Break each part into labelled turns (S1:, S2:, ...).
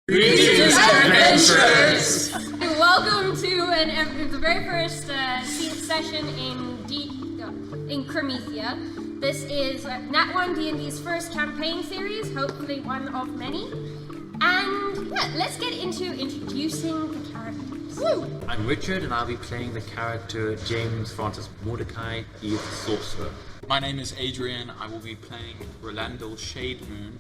S1: Greetings, adventurers!
S2: Welcome to the very first session in Cremethia. This is NatoneDnD's first campaign series, hopefully one of many. And yeah, let's get into introducing the characters. Woo!
S1: I'm Richard, and I'll be playing the character James Francis Mordecai. He is the sorcerer.
S3: My name is Adrian. I will be playing Rolando Shademoon,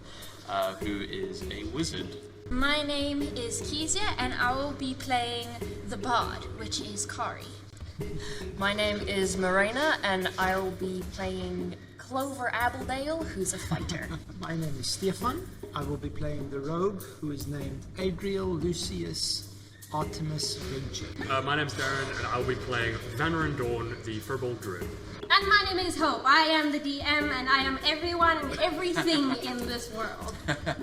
S3: who is a wizard.
S4: My name is Kezia, and I will be playing the Bard, which is Kari.
S5: My name is Morena, and I will be playing Clover Abbeldale, who's a fighter.
S6: My name is Stefan. I will be playing the rogue, who is named Adriel Lucius Artemis Vinci.
S7: My name's Darren, and I'll be playing Vanner Dawn, the Firbolg Druid.
S2: And my name is Hope. I am the DM, and I am everyone and everything in this world.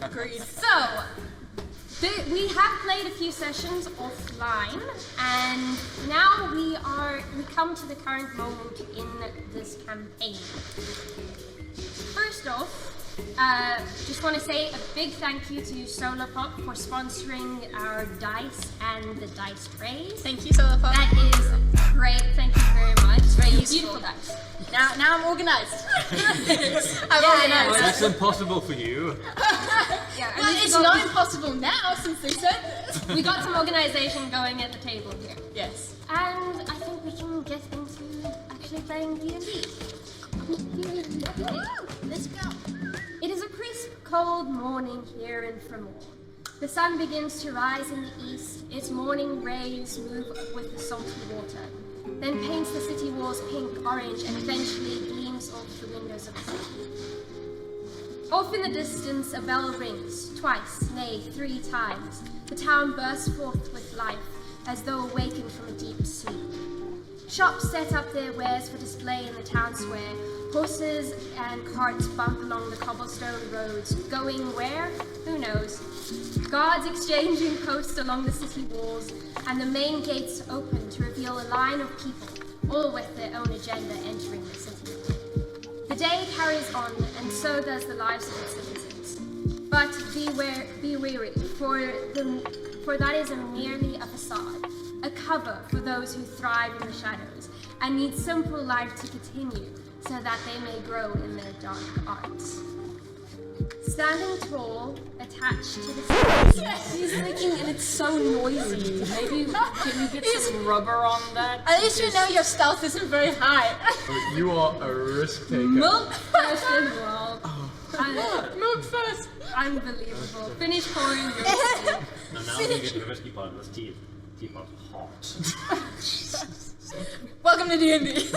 S4: Agreed.
S2: So, we have played a few sessions offline, and now we come to the current moment in this campaign. First off, just want to say a big thank you to Solarpop for sponsoring our dice and the dice trays.
S4: Thank you, Solarpop.
S2: That is great. Thank you very much. It's
S4: very useful.
S2: Beautiful dice.
S4: Now I'm organized. I'm
S1: Well,
S4: organized.
S1: that's impossible for you.
S2: Yeah,
S4: Well, it's not impossible now since they said this.
S2: We got some organization going at the table here.
S4: Yes.
S2: And I think we can get into actually playing D&D.
S4: Let's go.
S2: It is a crisp, cold morning here in Fremore. The sun begins to rise in the east, its morning rays move with the salty water, then paints the city walls pink, orange, and eventually gleams off the windows of the city. Off in the distance, a bell rings, twice, nay, 3 times. The town bursts forth with life, as though awakened from a deep sleep. Shops set up their wares for display in the town square. Horses and carts bump along the cobblestone roads, going where? Who knows? Guards exchanging posts along the city walls, and the main gates open to reveal a line of people, all with their own agenda entering the city. The day carries on, and so does the lives of its citizens. But be wary, for that is merely a facade, a cover for those who thrive in the shadows, and need simple life to continue, so that they may grow in their dark arts. Standing tall, attached to the city.
S5: Yes, he's licking and it's so noisy. Maybe can you get some rubber on that?
S4: At least you know your stealth isn't very high.
S3: You are a risk taker.
S2: Milk first as well.
S4: Milk first.
S2: Unbelievable. Finish pouring your tea.
S1: Now we get to the risky part of this tea. Tea part's hot.
S4: Welcome to D&D.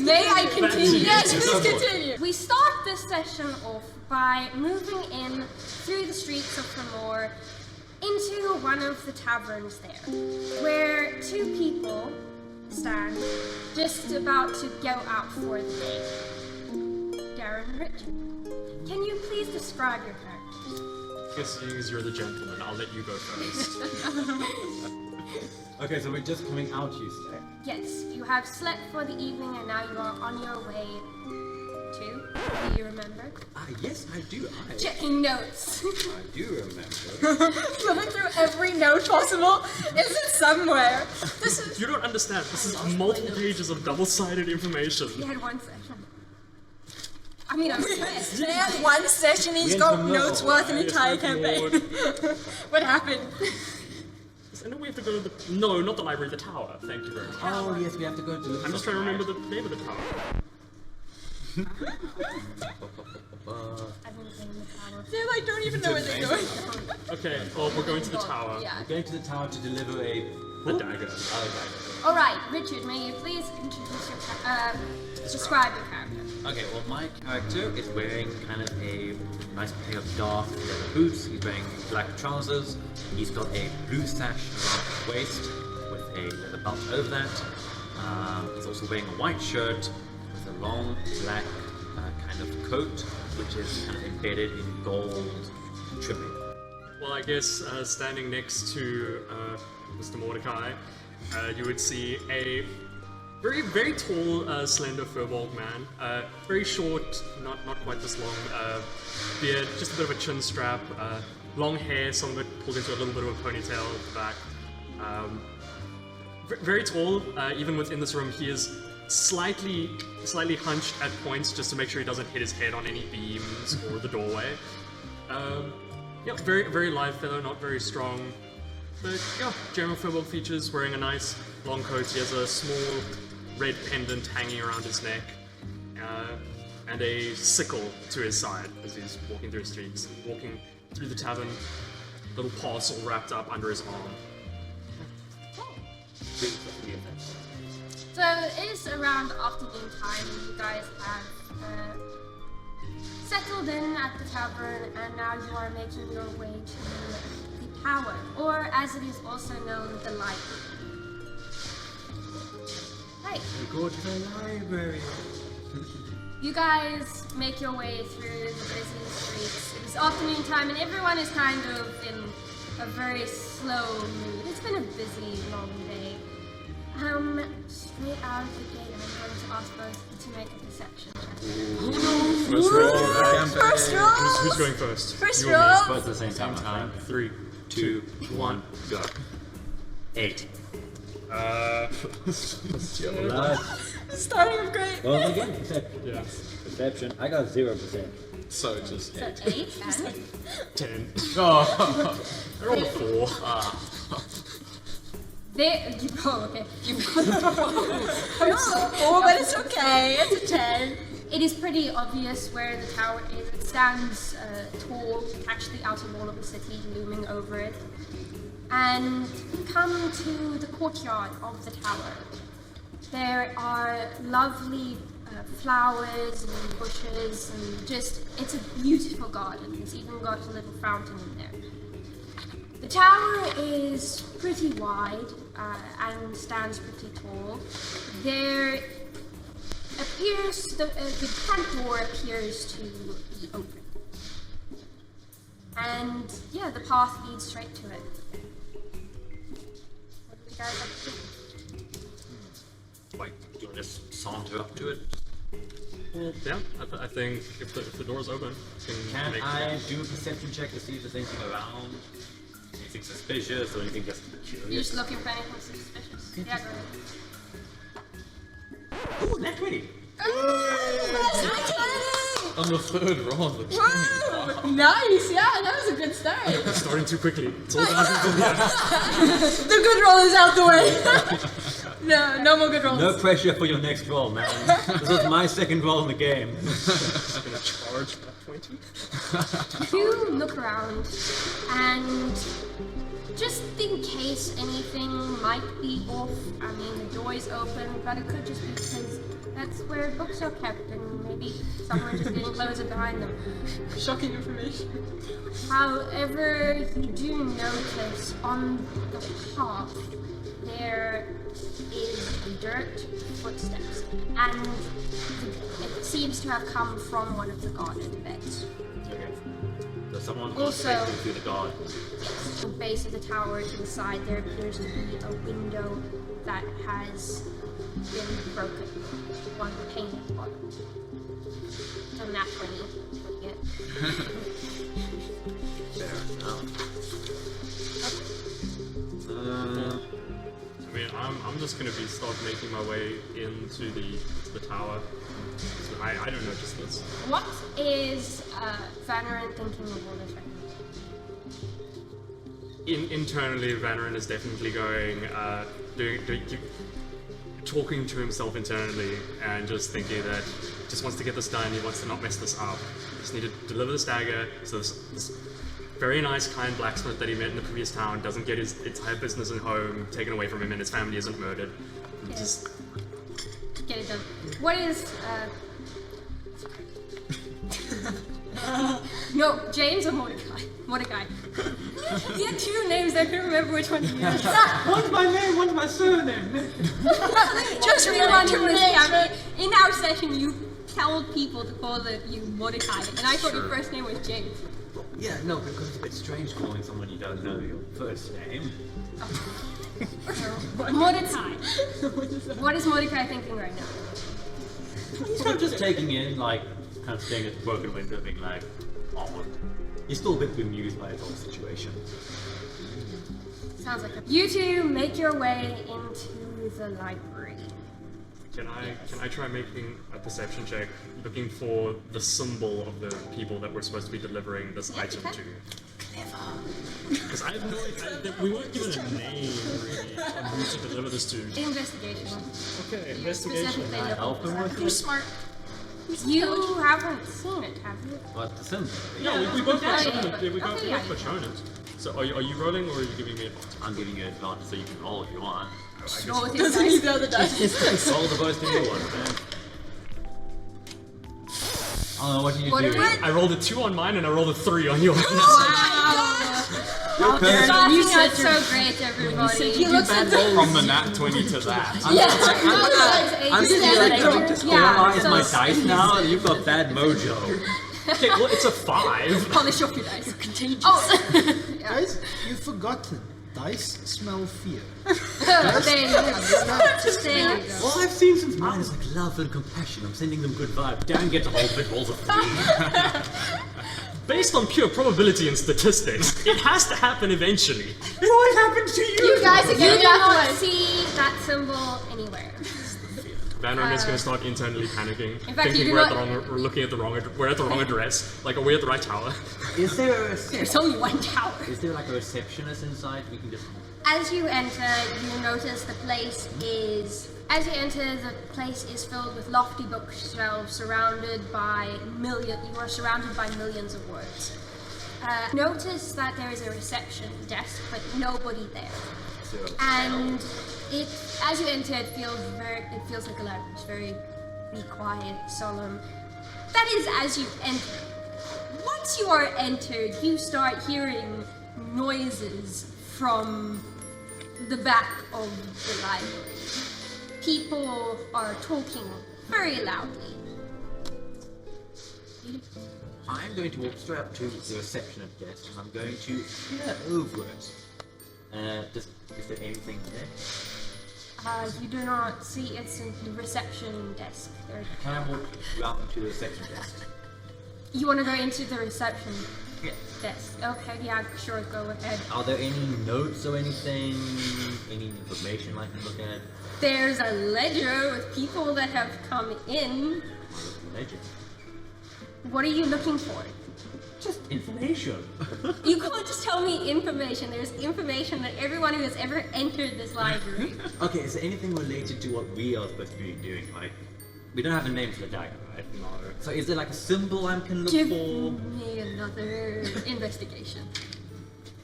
S2: May I continue?
S4: Yes, please continue.
S2: We start this session off by moving in through the streets of Fremore into one of the taverns there, where 2 people stand just about to go out for the day. Darren and Richard, can you please describe your characters?
S7: Guess because you're the gentleman, I'll let you go first.
S1: Okay, so we're just coming out, you say?
S2: Yes, you have slept for the evening and now you are on your way to, do you remember?
S1: Yes, I do.
S2: Checking notes.
S1: I do remember.
S4: Flipping through every note possible. Is it somewhere? This is.
S7: You don't understand, this is multiple pages of double-sided information.
S2: You had 1 session. I mean, I'm impressed.
S4: They had 1 session, he's got notes worth an entire campaign. What happened?
S7: And then we have to go to the... No, not the library, the tower. Thank you very much.
S1: Oh, yes, we have to go to the...
S7: I'm just trying to remember the name of the tower.
S4: They like don't even know where they're going.
S7: Okay, well, we're going to the tower.
S2: Yeah.
S1: We're going to the tower to deliver a...
S7: The dagger.
S1: Oh,
S2: Alright, Richard, may you please introduce your describe your character.
S1: Okay, well, my character is wearing kind of a nice pair of dark leather boots. He's wearing black trousers. He's got a blue sash around his waist with a leather belt over that. He's also wearing a white shirt with a long black kind of coat, which is kind of embedded in gold trimming.
S7: Well, I guess standing next to Mr. Mordecai, you would see a very, very tall, slender furbolg man. Very short, not quite this long. Beard, just a bit of a chin strap. Long hair, some of it pulled into a little bit of a ponytail at the back. Very tall. Even within this room, he is slightly hunched at points just to make sure he doesn't hit his head on any beams or the doorway. Yeah, very live fellow, not very strong. But yeah, general furbolg features, wearing a nice long coat. He has a small red pendant hanging around his neck, and a sickle to his side as he's walking through the streets, walking through the tavern, little parcel wrapped up under his arm.
S2: So it is around afternoon time. You guys have settled in at the tavern, and now you are making your way to the tower, or as it is also known, the library. Right.
S8: We go to the library.
S2: You guys make your way through the busy streets. It is afternoon time, and everyone is kind of in a very slow mood. It's been a busy, long day. Straight out of the gate, I'm going to ask both to make a perception check.
S7: First roll.
S4: First roll!
S7: Who's going first?
S4: First
S7: You or me?
S4: roll!
S1: Both at the same time.
S7: 3, 2, 1, go.
S1: 8.
S4: Starting with great.
S8: Well, again,
S7: Yeah.
S8: perception. I got 0%.
S3: So just
S2: So 8 and
S7: 10.
S3: Oh,
S7: I rolled a 4.
S2: there. Oh, okay.
S4: Oh, but it's okay. It's a 10.
S2: It is pretty obvious where the tower is. It stands tall, catch the outer wall of the city looming over it, and come to the courtyard of the tower. There are lovely flowers and bushes, and it's a beautiful garden. It's even got a little fountain in there. The tower is pretty wide and stands pretty tall. There appears, the front door appears to be open. And yeah, the path leads straight to it. What do you guys like to do?
S1: Like, do you want to just saunter up to it?
S7: Well, yeah, I think if the door's open, I
S1: Can
S7: make
S1: I do a perception check to see if there's anything around? Anything suspicious or anything just
S2: You're
S1: curious?
S2: just looking for anything suspicious. Yeah, go ahead.
S1: Ooh, net 20!
S3: on the third roll.
S4: Whoa! Nice, yeah, that was a good start.
S7: starting too quickly. It's all downhill from here.
S4: The good roll is out the way. No more good rolls.
S1: No pressure for your next roll, man. This was my second roll in the game.
S7: I'm gonna charge that 20.
S2: You look around, and just in case anything might be off, I mean, the door is open, but it could just be because that's where books are kept, and maybe someone just didn't close it behind them.
S4: Shocking information.
S2: However, you do notice on the path there is dirt footsteps, and it seems to have come from one of the garden beds.
S1: Okay. So someone
S2: Also-
S1: through the guard.
S2: Yes, the base of the tower to the side there appears to be a window that has been broken. One pane at the bottom. So naturally, yeah.
S1: Fair enough.
S7: I mean, I'm just gonna start making my way into the tower. I don't notice this.
S2: What is Vanarin thinking of all this right now?
S7: Internally, Vanarin is definitely going, talking to himself internally and just thinking that he just wants to get this done. He wants to not mess this up. Just need to deliver this dagger so this very nice, kind blacksmith that he met in the previous town doesn't get his entire business and home taken away from him and his family isn't murdered. Just
S2: Get it done. What is no, James or Mordecai? Mordecai. He had two names, I couldn't remember which one he used.
S6: One's my name, one's my surname.
S2: Just rewind to this. In our session, you told people to call you Mordecai, and I thought your first name was James.
S1: Yeah, no, because it's a bit strange calling someone you don't know your first name.
S2: Mordecai. What is Mordecai thinking right now?
S1: He's kind of just taking in, like, kind of staring at the broken window, being like, oh. He's still a bit bemused by his whole situation.
S2: Sounds like you two make your way into the library.
S7: Can I try making a perception check, looking for the symbol of the people that we're supposed to be delivering this item to? Because I have no idea. We weren't given a name, really, on who to deliver this to.
S2: Investigation.
S7: Okay,
S2: You
S7: investigation.
S2: specifically look
S1: Help him with
S4: You're
S1: it?
S4: smart.
S2: You haven't seen it, have you?
S1: What, the symbol?
S7: No, we both got
S2: Oh,
S7: shown
S2: yeah.
S7: it. We got
S2: Okay,
S7: both
S2: yeah.
S7: got shown it. So are you rolling or are you giving me advantage?
S1: I'm giving you advantage so you can roll if you want.
S2: Roll with your dice.
S1: Roll the most new one, man. Oh, what did you
S2: What
S1: do?
S2: did we-
S7: I rolled a 2 on mine and I rolled a 3 on yours.
S2: Wow! Starting out so great, everybody.
S3: You looks at from the nat 20 to that.
S1: I'm just like trying to analyze
S2: so
S1: my dice now, and you've got bad mojo.
S7: Okay, well it's a 5.
S2: polish off your dice.
S4: Contagious.
S2: Oh,
S6: Guys, you've forgotten. Dice smell fear.
S2: there you go. There you go.
S1: All I've seen since mine is like love and compassion. I'm sending them good vibes. Dan gets a whole bit rolls of 3.
S7: Based on pure probability and statistics, it has to happen eventually.
S1: It always happens to you!
S4: You guys are
S2: You
S4: getting
S2: do not
S4: that way.
S2: see that symbol anywhere.
S7: Vanron is going to start internally panicking,
S2: In fact, you
S7: thinking
S2: do
S7: we're at
S2: not-
S7: the wrong, we're looking at the wrong, we're at the wrong address. Like, are we at the right tower?
S1: Is there a
S2: There's only one tower.
S1: Is there like a receptionist inside? We can just.
S2: As you enter, you notice the place is. As you enter, the place is filled with lofty bookshelves, surrounded by You are surrounded by millions of words. Notice that there is a reception desk, but nobody there. And it, as you enter, it feels like a library. It's very be quiet, solemn. That is as you enter. Once you are entered, you start hearing noises from the back of the library. People are talking very loudly.
S1: I'm going to walk straight up to the receptionist desk and I'm going to peer over it. Is there anything there?
S2: You do not see. It's in the reception desk.
S1: Can I walk up to the reception desk?
S2: You want to go into the reception
S1: Yeah.
S2: desk? Okay, yeah, sure. Go ahead.
S1: Are there any notes or anything? Any information I can look at?
S2: There's a ledger with people that have come in.
S1: Legend.
S2: What are you looking for?
S1: Just information.
S2: You can't just tell me information. There's information that everyone who has ever entered this library.
S1: Okay, is there anything related to what we are supposed to be doing? Like, we don't have a name for the dagger, right? No. So is there like a symbol I can look
S2: Give
S1: for?
S2: me another investigation.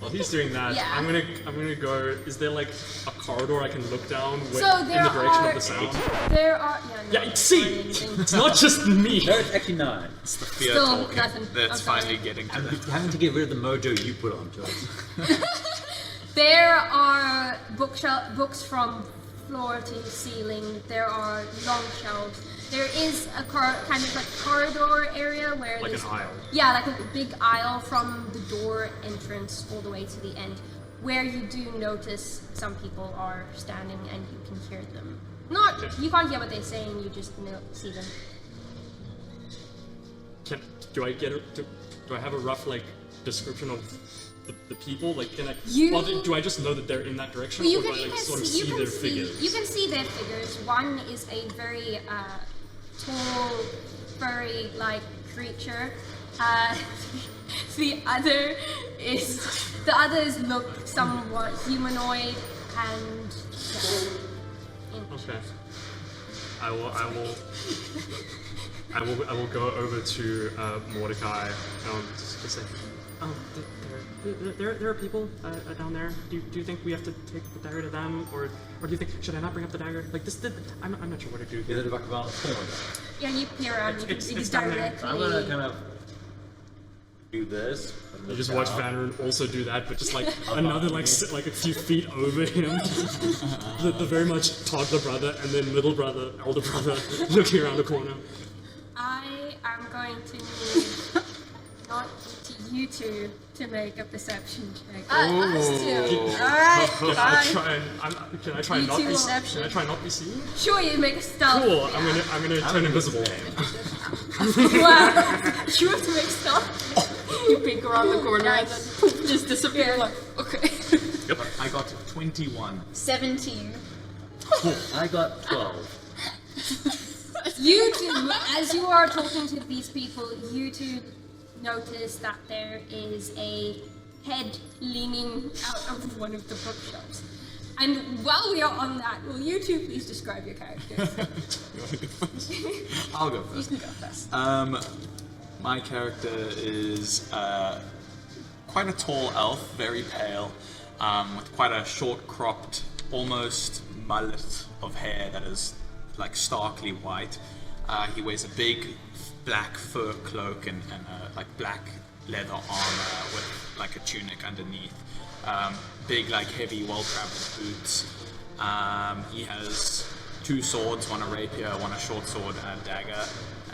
S7: While he's doing that,
S2: Yeah.
S7: I'm gonna go. Is there like a corridor I can look down
S2: So
S7: in
S2: there
S7: the direction
S2: are.
S7: of the sound?
S2: There are. Yeah, no,
S7: Yeah, see,
S2: anything.
S7: it's not just me.
S1: No, it's actually 9.
S3: It's the fear
S2: Still
S3: talking
S2: nothing.
S3: that's
S2: I'm sorry.
S3: finally getting to
S1: I'm
S3: them.
S1: having to get rid of the mojo you put onto us.
S2: There are books from floor to ceiling. There are long shelves. There is a kind of like corridor area where
S7: Like
S2: there's
S7: an aisle.
S2: Yeah, like a big aisle from the door entrance all the way to the end, where you do notice some people are standing and you can hear them. You can't hear what they're saying. You just see them.
S7: Do I have a rough like description of the people? Like, can I?
S2: You-
S7: Well, do I just know that they're in that direction,
S2: Well,
S7: or do I like sort of see their figures?
S2: You can see their figures. One is a very tall, furry-like creature. The others look somewhat humanoid and.
S7: Okay. I will go over to Mordecai and just say, there are people down there. Do you think we have to take the dagger to them, or do you think should I not bring up the dagger? Like this, I'm not sure what to do.
S1: Is it like around the corner?
S2: Yeah, you peer around. You can
S7: It's
S2: see
S7: down there.
S2: directly.
S1: I'm gonna kind of do this.
S7: You just watch Vanron also do that, but just like another like a few feet over him. the very much toddler brother and then middle brother, elder brother looking around the corner.
S2: I am going to need not to you two to make a perception check.
S4: Us two.
S2: Alright,
S7: Can I try
S2: You
S7: not
S2: two
S7: be?
S2: will-
S7: Can I try not be seen?
S2: Sure, you make a stealth.
S7: Cool. I'm gonna turn invisible.
S2: Wow. You have to make stealth.
S5: You peek around the corner and then poof, just disappear. Like, okay.
S3: I got 21.
S4: 17.
S8: I got 12.
S2: You two, as you are talking to these people, you two notice that there is a head leaning out of one of the bookshelves. And while we are on that, will you two please describe your characters?
S3: I'll go first.
S4: You can go first.
S3: My character is quite a tall elf, very pale, with quite a short cropped, almost mullet of hair that is like starkly white. He wears a big black fur cloak and like black leather armor with like a tunic underneath. Big, like heavy, well-traveled boots. He has 2 swords, one a rapier, one a short sword, and a dagger,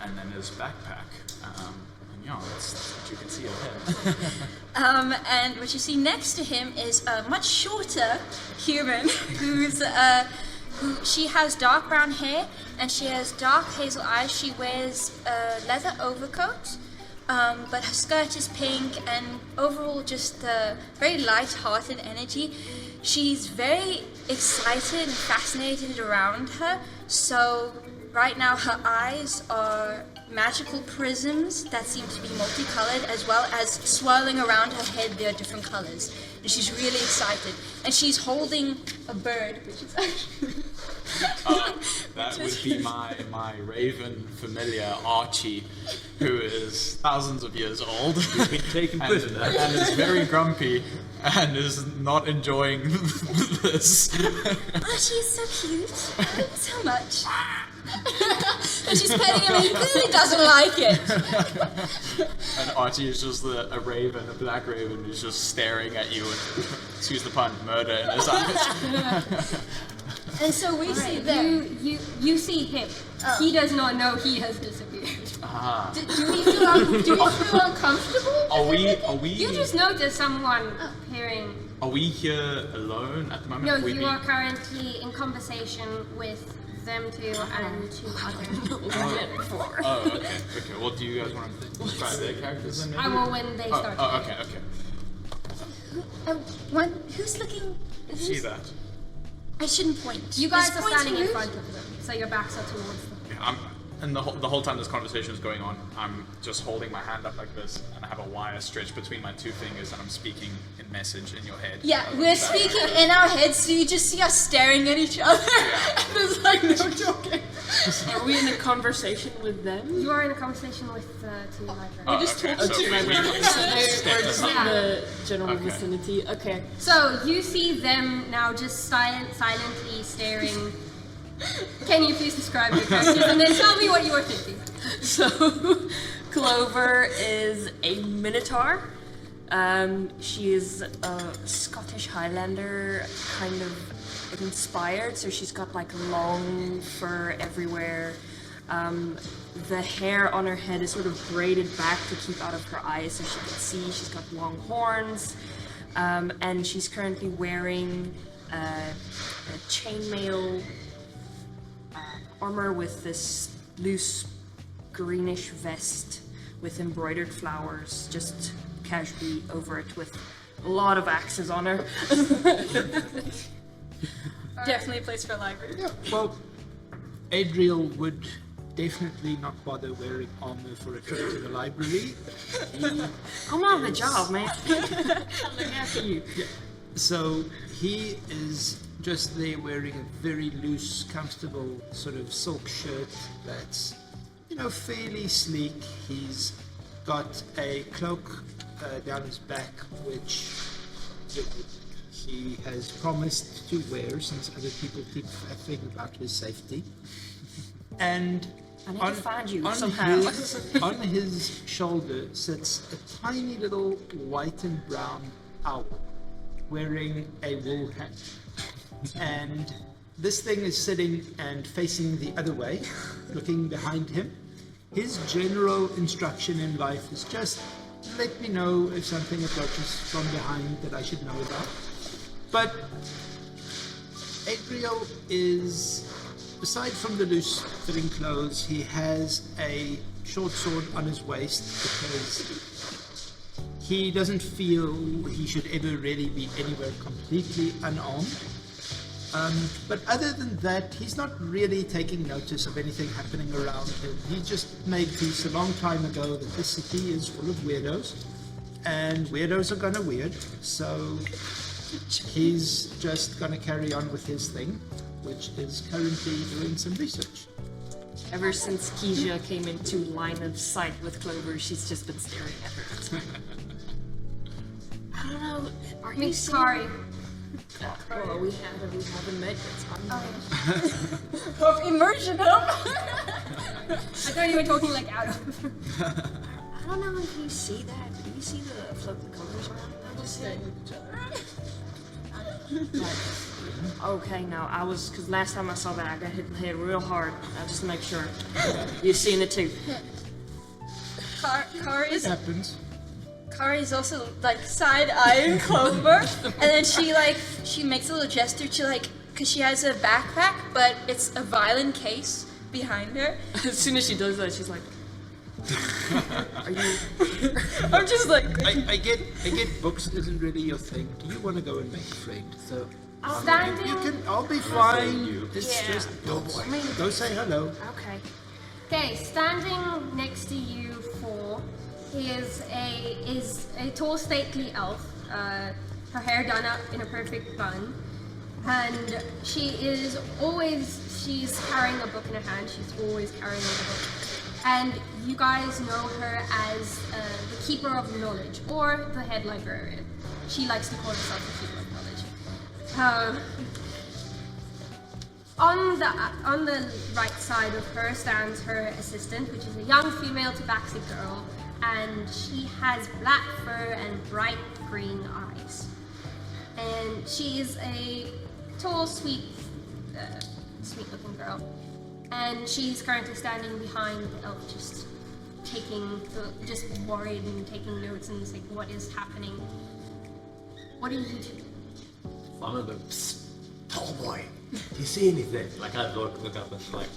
S3: and then his backpack. And yeah, that's what you can see of him.
S4: And what you see next to him is a much shorter human who she has dark brown hair and she has dark hazel eyes. She wears a leather overcoat, but her skirt is pink and overall just a very light-hearted energy. She's very excited and fascinated around her, so right now her eyes are magical prisms that seem to be multicolored, as well as swirling around her head there are different colors. And she's really excited. And she's holding a bird, which is actually...
S3: That would be my raven familiar, Archie, who is thousands of years old.
S8: He's been taken prisoner.
S3: and is very grumpy and is not enjoying this.
S4: Oh, she's so cute. So much. And she's petting him and he clearly doesn't like it.
S3: And Archie is just a raven, a black raven, who's just staring at you and, excuse the pun, murder in his eyes.
S4: And so we see them.
S2: You see him. He does not know he has disappeared.
S4: Do we feel uncomfortable?
S3: Are we?
S2: You just notice someone appearing.
S3: Are we here alone at the moment?
S2: No,
S3: Have we
S2: you
S3: been-
S2: are currently in conversation with them two and 2 others.
S3: Oh, okay. Okay. Well, do you guys want to describe their characters then? Maybe?
S2: I will when they start.
S3: Oh, okay. Okay.
S4: Who's looking?
S3: See that?
S4: I shouldn't point.
S2: You guys
S4: Just
S2: are
S4: point
S2: standing
S4: to
S2: in
S4: who?
S2: front of them, so your backs are towards them.
S3: Yeah, and the whole time this conversation is going on, I'm just holding my hand up like this, and I have a wire stretched between my 2 fingers, and I'm speaking in message in your head.
S4: Yeah, we're speaking in our heads, so you just see us staring at each other. And there's like no joking.
S5: Are we in a conversation with them?
S2: You are in a conversation with 2 librarians.
S3: Oh,
S5: We just
S3: okay,
S5: talked
S3: so
S5: to
S3: we-
S5: librarians. So we're just in
S2: aside.
S5: the general
S3: Okay.
S5: vicinity. Okay.
S2: So you see them now just silently staring. Can you please describe your characters and then tell me what you were thinking?
S5: So, Clover is a Minotaur. She is a Scottish Highlander, kind of inspired. So she's got like long fur everywhere. The hair on her head is sort of braided back to keep out of her eyes so she can see. She's got long horns. And she's currently wearing a chainmail armor with this loose greenish vest with embroidered flowers just casually over it with a lot of axes on her.
S4: Definitely a place for a library.
S6: Yeah, well, Adriel would definitely not bother wearing armor for a trip to the library.
S5: I'm on the job, man. I'm looking after you.
S6: So he is just there wearing a very loose, comfortable sort of silk shirt that's, fairly sleek. He's got a cloak down his back, which he has promised to wear since other people keep faffing about his safety. And
S5: I need to find you
S6: on
S5: somehow.
S6: on his shoulder sits a tiny little white and brown owl wearing a wool hat. And this thing is sitting and facing the other way, looking behind him. His general instruction in life is just let me know if something approaches from behind that I should know about. But Adriel is, aside from the loose fitting clothes, he has a short sword on his waist because he doesn't feel he should ever really be anywhere completely unarmed. But other than that, he's not really taking notice of anything happening around him. He just made peace a long time ago that this city is full of weirdos, and weirdos are gonna weird, so he's just gonna carry on with his thing, which is currently doing some research.
S5: Ever since Keisha came into line of sight with Clover, she's just been staring at her. I don't know. Are you
S2: Meet
S5: seeing?
S2: Kari.
S5: Well, we haven't met yet.
S4: Of immersion.
S2: I thought you were talking like out of.
S5: I don't know if you see that. Do you see the floating colors around? I was saying each other. Okay, now because last time I saw that, I got hit in the head real hard. I just to make sure you've seen it too.
S4: Kari's
S6: Happens.
S4: Kari's also like side-eyeing Clover, and then she makes a little gesture to because she has a backpack, but it's a violin case behind her.
S5: As soon as she does that, she's like, "Are you?"
S4: I'm just like,
S6: I get books isn't really your thing. Do you want to go and make a friend? So
S2: Standing.
S6: you can. I'll be fine. It's
S5: Yeah.
S6: just go say hello.
S5: Okay.
S2: Okay, standing next to you four is a tall, stately elf. Her hair done up in a perfect bun, and she's carrying a book in her hand. She's always carrying a book, and you guys know her as the Keeper of Knowledge or the Head Librarian. She likes to call herself the Keeper of Knowledge. On the right side of her stands her assistant, which is a young female tabaxi girl, and she has black fur and bright green eyes. And she is a tall, sweet-looking girl. And she's currently standing behind the elf, just worried and taking notes and saying, "What is happening? What are you doing?"
S8: I'm gonna go, psst, tall boy, do you see anything? Like I look up and like,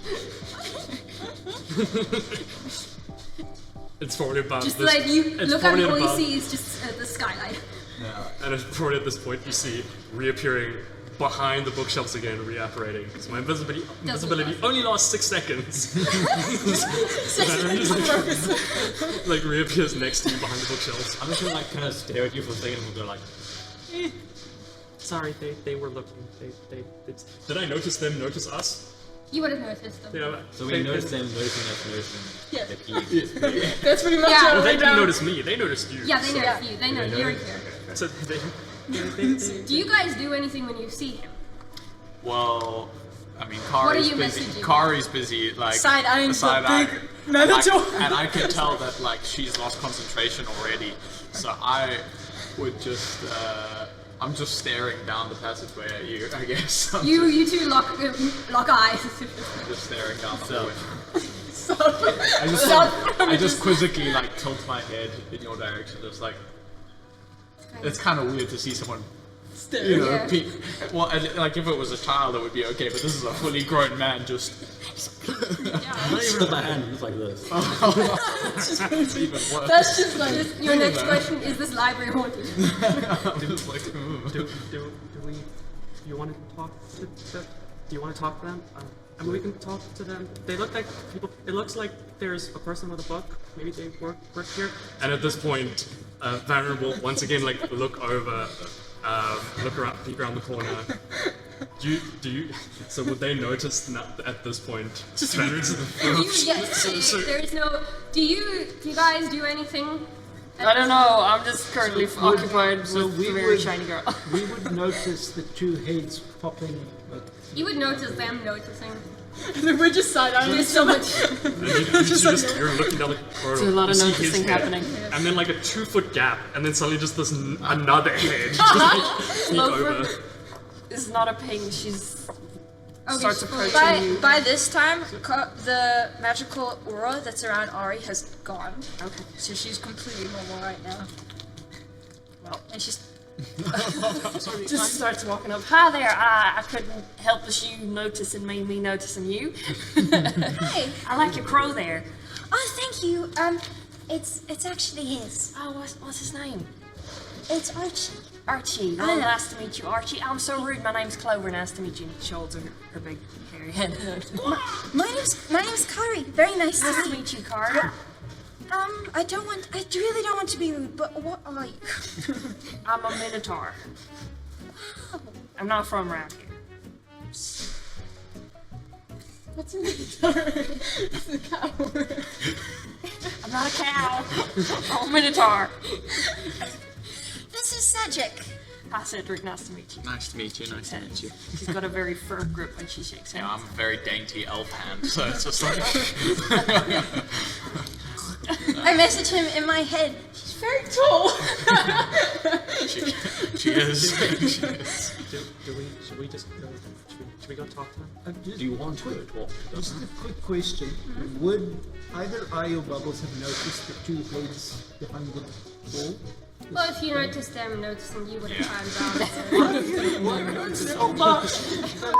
S7: It's probably about
S2: Just
S7: this,
S2: like you
S7: it's
S2: look up,
S7: probably
S2: and all you
S7: about-
S2: see is just the skyline.
S7: And it's probably at this point you see reappearing behind the bookshelves again, reapparating. Because my invisibility only lasts 6 seconds. Valerie just, like reappears next to you behind the bookshelves.
S8: I'm just gonna like kind of stare at you for a second and we'll go like,
S7: Sorry, they were looking. Did I notice them notice us?
S2: You would have noticed them.
S7: Yeah.
S8: so we noticed them noticing us noticing
S4: Yeah.
S8: that he is very
S4: that's pretty much
S2: Yeah.
S7: Well,
S4: all
S7: they
S4: right
S7: didn't
S4: now.
S7: notice me. They noticed you.
S2: Yeah, they
S7: so-
S2: know you. They know
S8: They
S2: you're
S8: know
S2: here.
S7: So they
S2: Do you guys do anything when you see him?
S3: Well, I mean,
S2: What are
S3: Kari's
S2: you
S3: busy.
S2: messaging?
S3: Kari's busy, like
S4: Side-eyeing the
S3: side-eyeing.
S4: big
S3: And I-
S4: Natone.
S3: and I can tell that like she's lost concentration already. So I would just, I'm just staring down the passageway at you. I guess. I'm
S2: You two lock eyes.
S3: just staring down the hallway.
S4: So,
S3: I just quizzically like tilt my head in your direction, just like it's kind of weird to see someone, you know,
S2: Yeah.
S3: peek. Well, like if it was a child, it would be okay, but this is a fully grown man just.
S8: I'm not even with my hand, just like this.
S3: It's even worse.
S4: that's just like
S2: Your next question is: this library haunted?
S3: Just like,
S7: do we? You want to talk to them? Do you want to talk to them? I mean, we can talk to them. They look like people. It looks like there's a person with a book. Maybe they work here. And at this point, Vanner will once again like look over, look around, peek around the corner. Do you? So would they notice at this point? Vanner's in the front.
S2: There is no. Do you guys do anything?
S5: I don't know. I'm just currently occupied
S6: so
S5: with
S6: we
S5: a very
S6: would-
S5: shiny girl.
S6: We would notice the two heads popping. Like,
S2: You would notice them noticing.
S4: we're just side-eyeing.
S2: There's so much.
S7: You're looking down the corridor.
S5: There's a lot of
S7: you see his
S5: noticing
S7: head,
S5: happening.
S7: And then like a 2-foot gap, and then suddenly just this another head just like sneak over.
S5: It's not a ping. She's starts
S2: she's
S5: approaching you.
S4: By this time, the magical aura that's around Ari has gone.
S5: Okay.
S4: So she's completely normal right now.
S5: Well,
S4: And she's
S5: just starts walking up. Hi there. I couldn't help as you noticing me noticing you.
S4: Hi.
S5: I like your crow there.
S4: Oh, thank you. It's actually his.
S5: Oh, what's his name?
S4: It's Archie.
S5: Archie. Oh, nice to meet you, Archie. I'm so rude. My name's Clover. Nice to meet you. She holds her big hairy head.
S4: My name's Kari. Very nice
S5: Nice
S4: to
S5: to
S4: meet
S5: meet you, Cara.
S4: I really don't want to be rude, but what are you?
S5: I'm a minotaur. I'm not from around here.
S2: What's a minotaur? It's a coward.
S5: I'm not a cow. I'm a minotaur.
S4: This is Cedric.
S5: Hi, Cedric. Nice to meet you.
S3: Nice to meet you. Nice to meet you.
S5: She's got a very firm grip when she shakes hands.
S3: Yeah, I'm a very dainty elf hand, so it's just like.
S4: I message him in my head.
S5: She's very tall.
S3: she is. She is.
S7: Should we just go? Should we go talk to him?
S6: Just
S8: Do you want to
S6: quick-
S8: talk to them?
S6: Just a quick question. Would either I or Bubbles have noticed the two heads behind the wall?
S2: Well, if you noticed them noticing, you would have
S3: Yeah.
S2: timed out. So.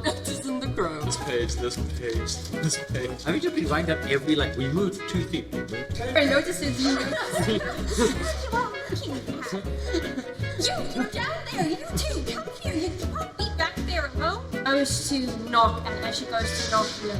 S5: This in the crow.
S3: This page.
S8: Have you just been writing up every, like, we moved 2 feet, we moved 2
S2: I notices you notice.
S4: You're down there. You too. Come here. You can't be back there alone.
S2: Goes to knock, and as she goes to knock, you know,